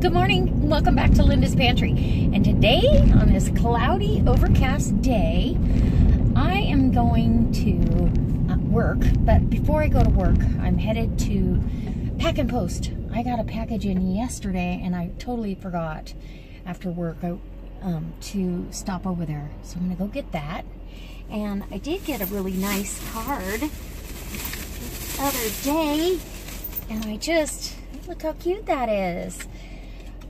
Good morning, welcome back to Linda's Pantry. And today, on this cloudy, overcast day, I am going to work. But before I go to work, I'm headed to Pack and Post. I got a package in yesterday, and I totally forgot after work to stop over there. So I'm gonna go get that. And I did get a really nice card the other day, and look how cute that is.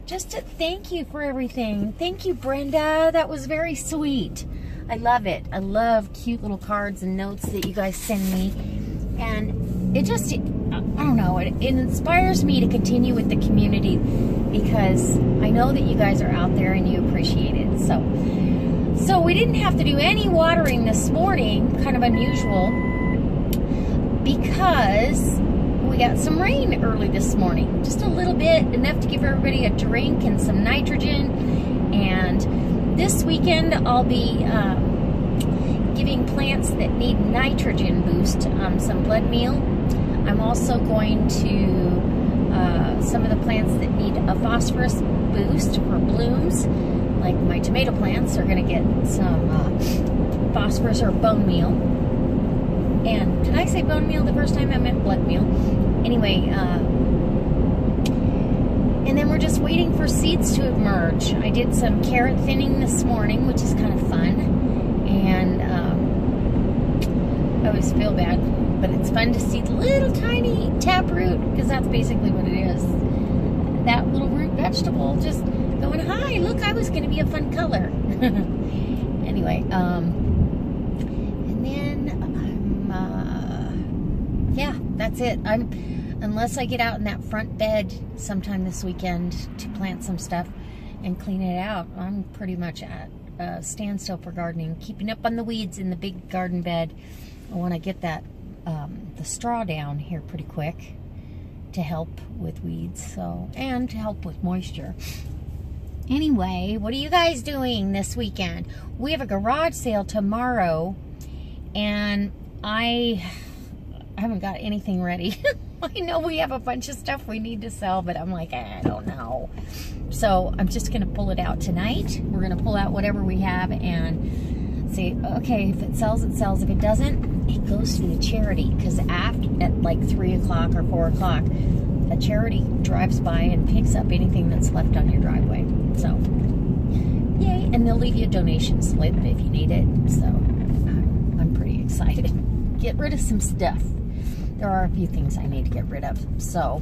Just to thank you for everything. Thank you, Brenda. That was very sweet. I love it. I love cute little cards and notes that you guys send me. And it just, I don't know, it inspires me to continue with the community because I know that you guys are out there and you appreciate it. So we didn't have to do any watering this morning, kind of unusual, because we got some rain early this morning. Just a little bit, enough to give everybody a drink and some nitrogen. And this weekend I'll be giving plants that need nitrogen boost some blood meal. I'm also going to, some of the plants that need a phosphorus boost for blooms, like my tomato plants are gonna get some phosphorus or bone meal. And did I say bone meal the first time? I meant blood meal. Anyway, and then we're just waiting for seeds to emerge. I did some carrot thinning this morning, which is kind of fun. And I always feel bad, but it's fun to see the little tiny taproot, because that's basically what it is. That little root vegetable just going, hi, look, I was going to be a fun color. Anyway, and then yeah, that's it. Unless I get out in that front bed sometime this weekend to plant some stuff and clean it out, I'm pretty much at a standstill for gardening. Keeping up on the weeds in the big garden bed. I want to get that the straw down here pretty quick to help with weeds, and to help with moisture. Anyway, what are you guys doing this weekend? We have a garage sale tomorrow, and I haven't got anything ready. I know we have a bunch of stuff we need to sell, but I'm like, I don't know. So I'm just gonna pull it out tonight. We're gonna pull out whatever we have and say, okay, if it sells, it sells. If it doesn't, it goes to the charity, because at like 3 o'clock or 4 o'clock, a charity drives by and picks up anything that's left on your driveway. So, yay, and they'll leave you a donation slip if you need it. So I'm pretty excited. Get rid of some stuff. There are a few things I need to get rid of. So,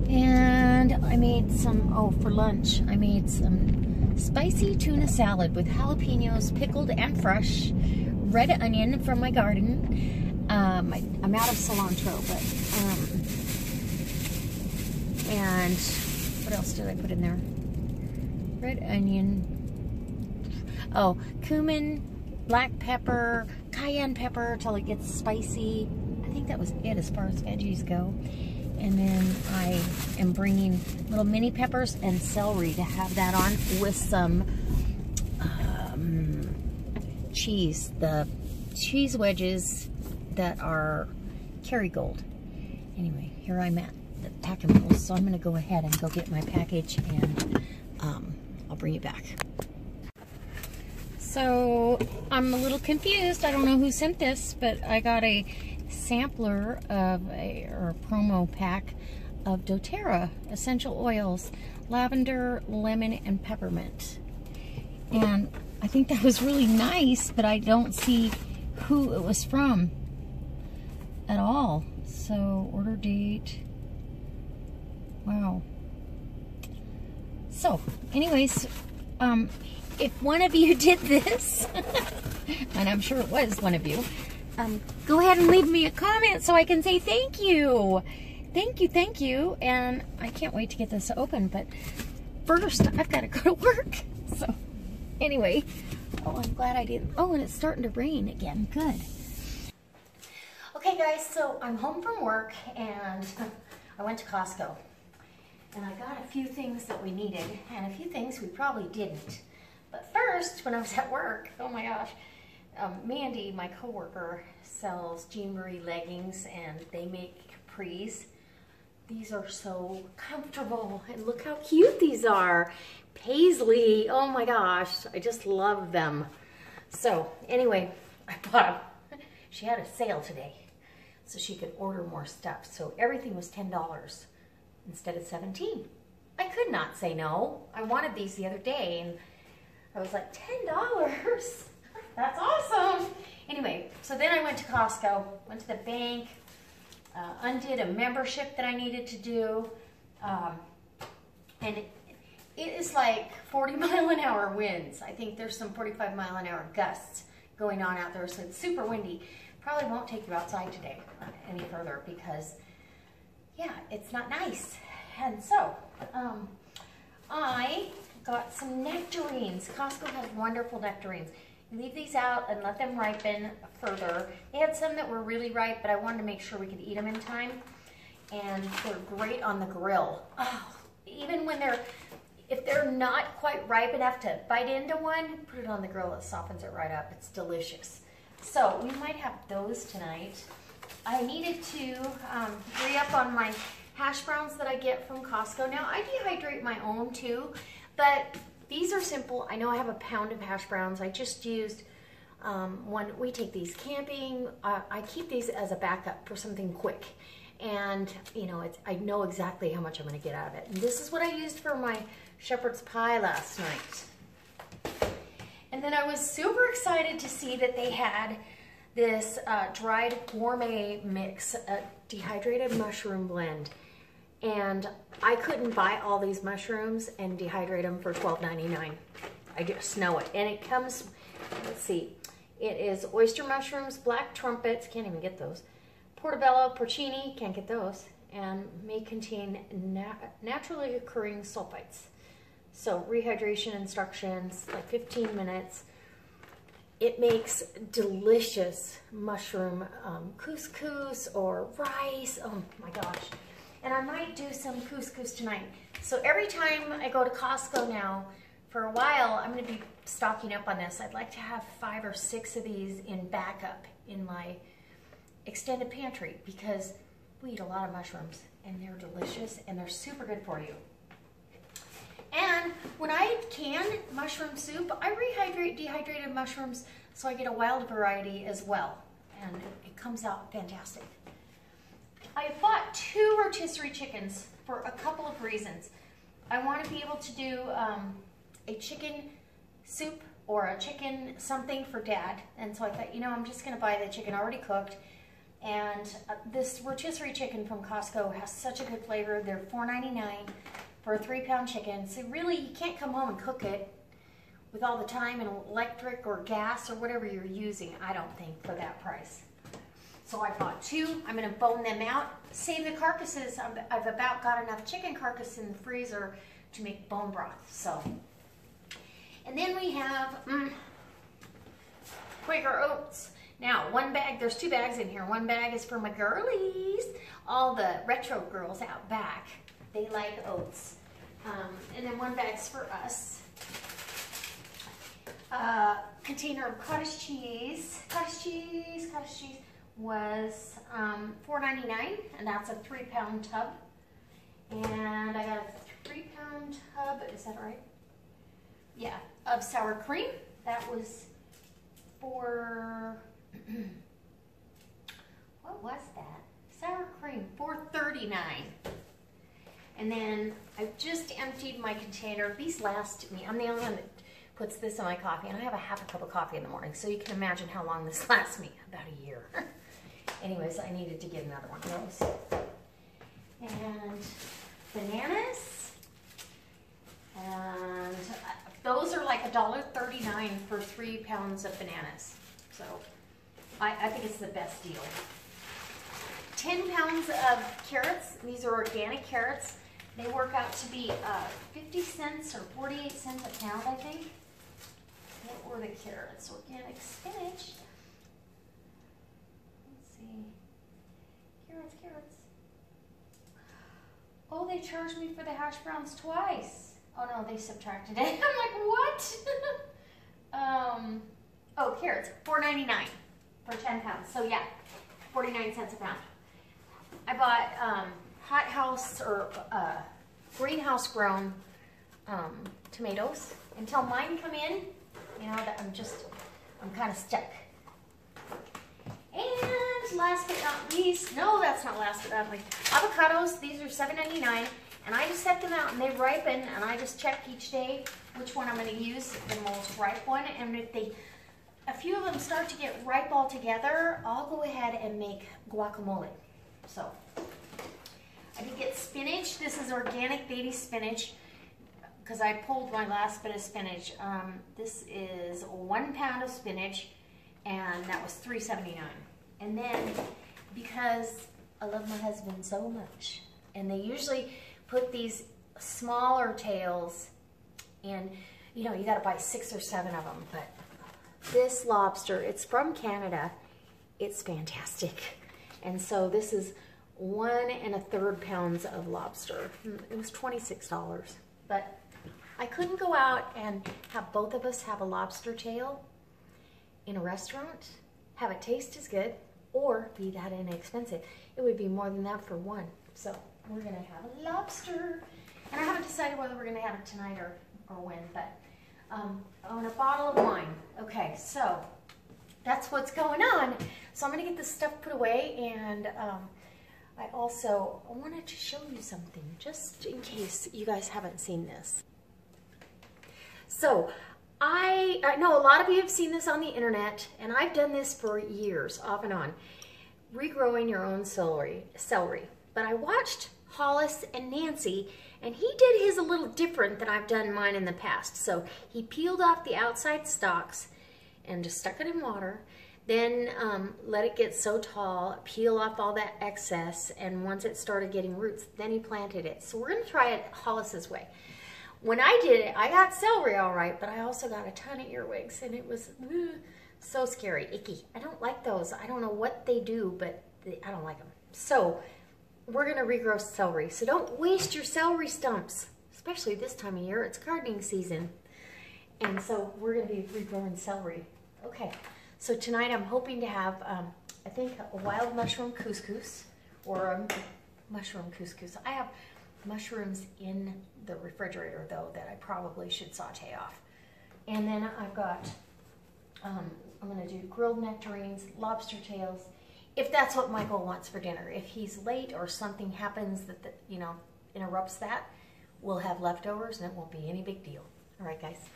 and I made some, for lunch, I made some spicy tuna salad with jalapenos, pickled and fresh, red onion from my garden. I'm out of cilantro, but, and what else did I put in there? Red onion, cumin, black pepper, cayenne pepper till it gets spicy. I think that was it as far as veggies go. And then I am bringing little mini peppers and celery to have that on with some cheese. The cheese wedges that are Kerrygold. Anyway, here I'm at the Pack and Post, so I'm going to go ahead and go get my package, and I'll bring you back. So I'm a little confused. I don't know who sent this, but I got a sampler of or a promo pack of doTERRA essential oils, lavender, lemon, and peppermint. And I think that was really nice, but I don't see who it was from at all. So order date. Wow. So anyways, if one of you did this, and I'm sure it was one of you, go ahead and leave me a comment so I can say thank you. Thank you. And I can't wait to get this open, but first I've got to go to work. So anyway, I'm glad I didn't. And it's starting to rain again. Good. Okay guys, so I'm home from work and I went to Costco. And I got a few things that we needed and a few things we probably didn't. But first, when I was at work, oh my gosh, Mandy, my coworker, sells Jean Marie leggings, and they make capris. These are so comfortable, and look how cute these are. Paisley, oh my gosh, I just love them. So anyway, I bought them. She had a sale today, so she could order more stuff. So everything was $10 instead of $17. I could not say no. I wanted these the other day, and I was like, $10? That's awesome. Anyway, so then I went to Costco, went to the bank, undid a membership that I needed to do, and it is like 40-mile-an-hour winds. I think there's some 45-mile-an-hour gusts going on out there, so it's super windy. Probably won't take you outside today any further because, yeah, it's not nice. And so, I got some nectarines. Costco has wonderful nectarines. You leave these out and let them ripen further. They had some that were really ripe, but I wanted to make sure we could eat them in time. And they're great on the grill. Oh, even when if they're not quite ripe enough to bite into one, put it on the grill. It softens it right up. It's delicious. So we might have those tonight. I needed to re-up on my hash browns that I get from Costco. Now, I dehydrate my own too, but these are simple. I know I have a pound of hash browns. I just used one. We take these camping. I keep these as a backup for something quick. And, you know, I know exactly how much I'm going to get out of it. And this is what I used for my shepherd's pie last night. And then I was super excited to see that they had this dried gourmet mix, a dehydrated mushroom blend. And I couldn't buy all these mushrooms and dehydrate them for $12.99. I just know it. And it comes, let's see, it is oyster mushrooms, black trumpets, can't even get those, portobello, porcini, can't get those, and may contain naturally occurring sulfites. So rehydration instructions, like 15 minutes. It makes delicious mushroom couscous or rice. Oh my gosh. And I might do some couscous tonight. So every time I go to Costco now, for a while, I'm going to be stocking up on this. I'd like to have 5 or 6 of these in backup in my extended pantry because we eat a lot of mushrooms and they're delicious and they're super good for you. And when I can mushroom soup, I rehydrate dehydrated mushrooms so I get a wild variety as well. And it comes out fantastic. I bought 2 rotisserie chickens for a couple of reasons. I want to be able to do a chicken soup or a chicken something for Dad. And so I thought, you know, I'm just going to buy the chicken already cooked. And this rotisserie chicken from Costco has such a good flavor. They're $4.99 for a 3-pound chicken. So really, you can't come home and cook it with all the time and electric or gas or whatever you're using, I don't think, for that price. So I bought 2. I'm going to bone them out, save the carcasses. I've about got enough chicken carcass in the freezer to make bone broth. So, and then we have Quaker Oats. Now, one bag, there's 2 bags in here. One bag is for my girlies, all the retro girls out back. They like oats. And then one bag's for us. Container of cottage cheese. Cottage cheese was $4.99, and that's a 3-pound tub. And I got a 3-pound tub, is that right? Yeah, of sour cream. That was for, what was that? Sour cream, $4.39. And then I just emptied my container. These last me. I'm the only one that puts this in my coffee, and I have a half a cup of coffee in the morning, so you can imagine how long this lasts me, about a year. Anyways, I needed to get another one of those. And bananas, and those are like $1.39 for 3 pounds of bananas. So I think it's the best deal. 10 pounds of carrots. These are organic carrots. They work out to be 50 cents or 48 cents a pound, I think. What were the carrots? Organic spinach. Let's see. Carrots. Oh, they charged me for the hash browns twice. Oh no, they subtracted it. I'm like, what? Oh, carrots, $4.99 for 10 pounds. So yeah, 49 cents a pound. I bought hothouse or greenhouse grown tomatoes until mine come in. You know, that I'm kind of stuck. And last but not least, no, that's not last but not least, avocados. These are $7.99, and I just set them out and they ripen, and I just check each day which one I'm going to use, the most ripe one. And if a few of them start to get ripe all together, I'll go ahead and make guacamole. So I did get spinach. This is organic baby spinach, because I pulled my last bit of spinach. This is 1 pound of spinach, and that was $3.79. And then, because I love my husband so much, and they usually put these smaller tails in, you know, you gotta buy 6 or 7 of them, but this lobster, it's from Canada, it's fantastic. And so this is 1 1/3 pounds of lobster. It was $26, but I couldn't go out and have both of us have a lobster tail in a restaurant, have it taste as good, or be that inexpensive. It would be more than that for one. So we're gonna have a lobster. And I haven't decided whether we're gonna have it tonight or when, but on a bottle of wine. Okay, so that's what's going on. So I'm gonna get this stuff put away, and I wanted to show you something, just in case you guys haven't seen this. So I know a lot of you have seen this on the internet, and I've done this for years, off and on, regrowing your own celery. But I watched Hollis and Nancy, and he did his a little different than I've done mine in the past. So he peeled off the outside stalks and just stuck it in water, then let it get so tall, peel off all that excess, and once it started getting roots, then he planted it. So we're gonna try it Hollis's way. When I did it, I got celery all right, but I also got a ton of earwigs, and it was so scary, icky. I don't like those. I don't know what they do, but I don't like them. So we're gonna regrow celery. So don't waste your celery stumps, especially this time of year. It's gardening season. And so we're gonna be regrowing celery. Okay, so tonight I'm hoping to have, I think, a wild mushroom couscous, or a mushroom couscous. I have mushrooms in the refrigerator, though, that I probably should saute off. And then I've got, I'm gonna do grilled nectarines, lobster tails, if that's what Michael wants for dinner. If he's late or something happens that, you know, interrupts that, we'll have leftovers and it won't be any big deal. All right, guys.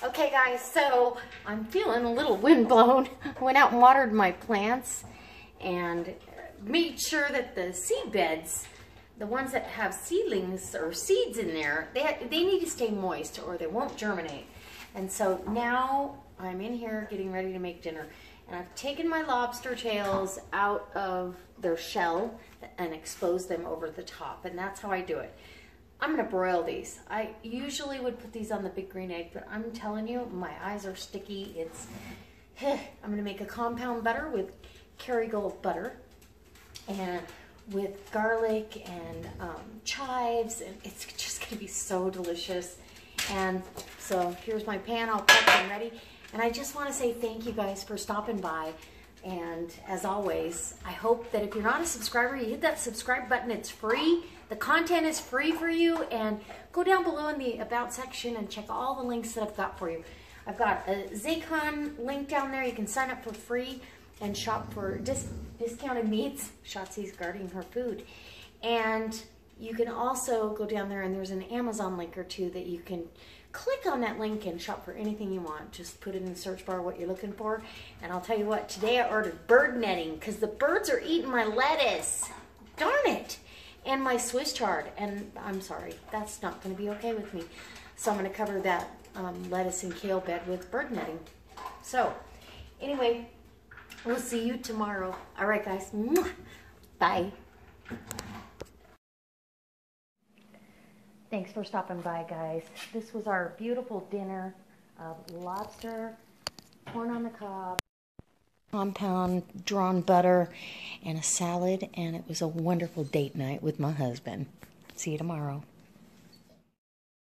Okay, guys, so I'm feeling a little windblown. I went out and watered my plants and made sure that the seed beds, the ones that have seedlings or seeds in there, they need to stay moist or they won't germinate. And so now I'm in here getting ready to make dinner. And I've taken my lobster tails out of their shell and exposed them over the top. And that's how I do it. I'm gonna broil these. I usually would put these on the big green egg, but I'm telling you, my eyes are sticky. I'm gonna make a compound butter with Kerrygold butter and with garlic and chives, and it's just gonna be so delicious. And so here's my pan all prepped and ready. And I just want to say thank you guys for stopping by. And as always, I hope that if you're not a subscriber, you hit that subscribe button. It's free. The content is free for you. And go down below in the About section and check all the links that I've got for you. I've got a Zaycon link down there. You can sign up for free and shop for discounted meats. Shotzi's guarding her food. And you can also go down there and there's an Amazon link or two that you can click on that link and shop for anything you want. Just put it in the search bar what you're looking for. And I'll tell you what, today I ordered bird netting because the birds are eating my lettuce. Darn it. And my Swiss chard. And I'm sorry, that's not going to be okay with me. So I'm going to cover that lettuce and kale bed with bird netting. So anyway, we'll see you tomorrow. All right, guys. Bye. Thanks for stopping by, guys. This was our beautiful dinner of lobster, corn on the cob, compound drawn butter, and a salad, and it was a wonderful date night with my husband. See you tomorrow.